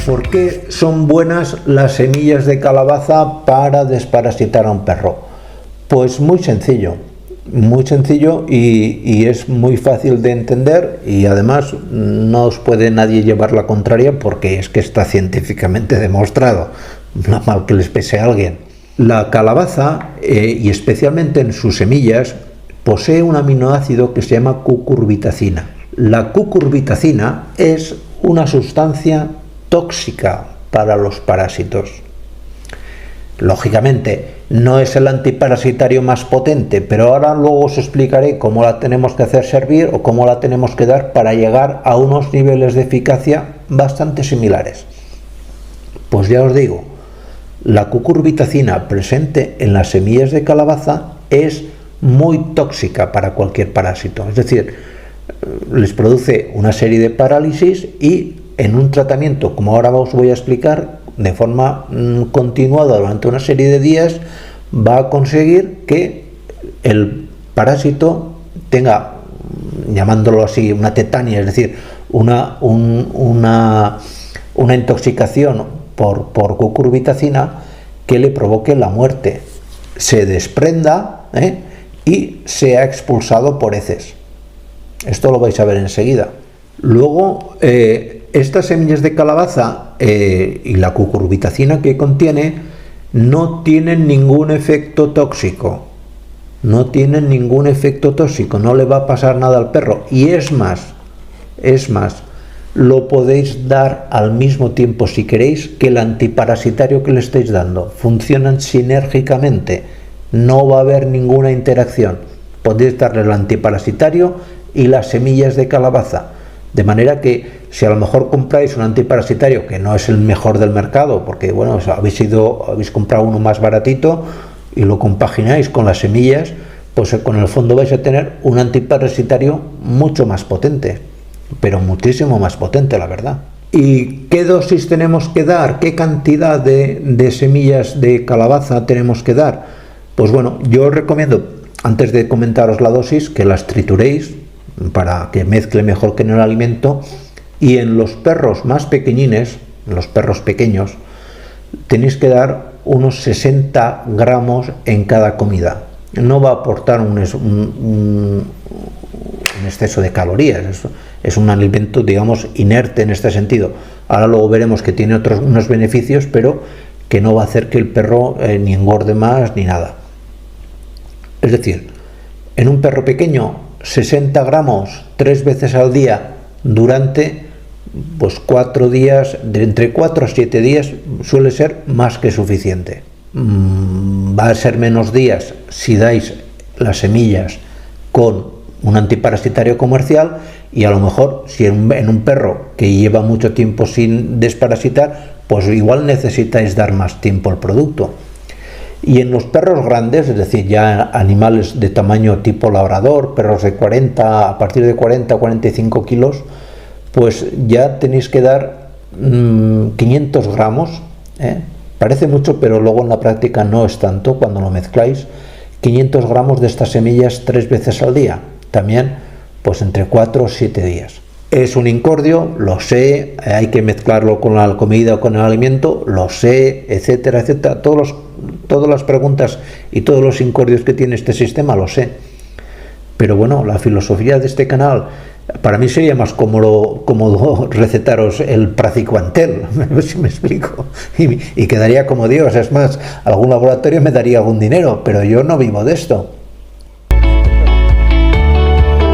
¿Por qué son buenas las semillas de calabaza para desparasitar a un perro? Pues muy sencillo y es muy fácil de entender, y además no os puede nadie llevar la contraria porque es que está científicamente demostrado, no mal que les pese a alguien. La calabaza, y especialmente en sus semillas, posee un aminoácido que se llama cucurbitacina. La cucurbitacina es una sustancia tóxica para los parásitos. Lógicamente no es el antiparasitario más potente, pero ahora luego os explicaré cómo la tenemos que hacer servir o cómo la tenemos que dar para llegar a unos niveles de eficacia bastante similares. Pues ya os digo, la cucurbitacina presente en las semillas de calabaza es muy tóxica para cualquier parásito, es decir, les produce una serie de parálisis y en un tratamiento, como ahora os voy a explicar, de forma continuada durante una serie de días, va a conseguir que el parásito tenga, llamándolo así, una tetania, es decir, una intoxicación por cucurbitacina que le provoque la muerte, se desprenda y sea expulsado por heces. Esto lo vais a ver enseguida. Luego, estas semillas de calabaza y la cucurbitacina que contiene no tienen ningún efecto tóxico. No tienen ningún efecto tóxico, no le va a pasar nada al perro. Y es más, lo podéis dar al mismo tiempo, si queréis, que el antiparasitario que le estáis dando. Funcionan sinérgicamente, no va a haber ninguna interacción. Podéis darle el antiparasitario y las semillas de calabaza. De manera que si a lo mejor compráis un antiparasitario que no es el mejor del mercado, porque bueno, habéis comprado uno más baratito y lo compagináis con las semillas, pues con el fondo vais a tener un antiparasitario mucho más potente, pero muchísimo más potente, la verdad. ¿Y qué dosis tenemos que dar? ¿Qué cantidad de semillas de calabaza tenemos que dar? Pues bueno, yo os recomiendo, antes de comentaros la dosis, que las trituréis para que mezcle mejor que en el alimento, y en los perros más pequeñines, en los perros pequeños, tenéis que dar unos 60 gramos en cada comida. No va a aportar un exceso de calorías, es un alimento, digamos, inerte en este sentido. Ahora luego veremos que tiene unos beneficios, pero que no va a hacer que el perro ni engorde más ni nada. Es decir, en un perro pequeño, 60 gramos 3 veces al día durante pues 4 días, de entre 4 a 7 días suele ser más que suficiente. Va a ser menos días si dais las semillas con un antiparasitario comercial, y a lo mejor si en un perro que lleva mucho tiempo sin desparasitar, pues igual necesitáis dar más tiempo el producto. Y en los perros grandes, es decir, ya animales de tamaño tipo labrador, perros de 40, a partir de 40 o 45 kilos, pues ya tenéis que dar 500 gramos. Parece mucho, pero luego en la práctica no es tanto cuando lo mezcláis. 500 gramos de estas semillas 3 veces al día, también pues entre 4 o 7 días. Es un incordio, lo sé, hay que mezclarlo con la comida o con el alimento, lo sé, etcétera, etcétera. Todas las preguntas y todos los incordios que tiene este sistema, lo sé. Pero bueno, la filosofía de este canal, para mí sería más cómodo recetaros el Praziquantel, si me explico, y quedaría como Dios. Es más, algún laboratorio me daría algún dinero, pero yo no vivo de esto.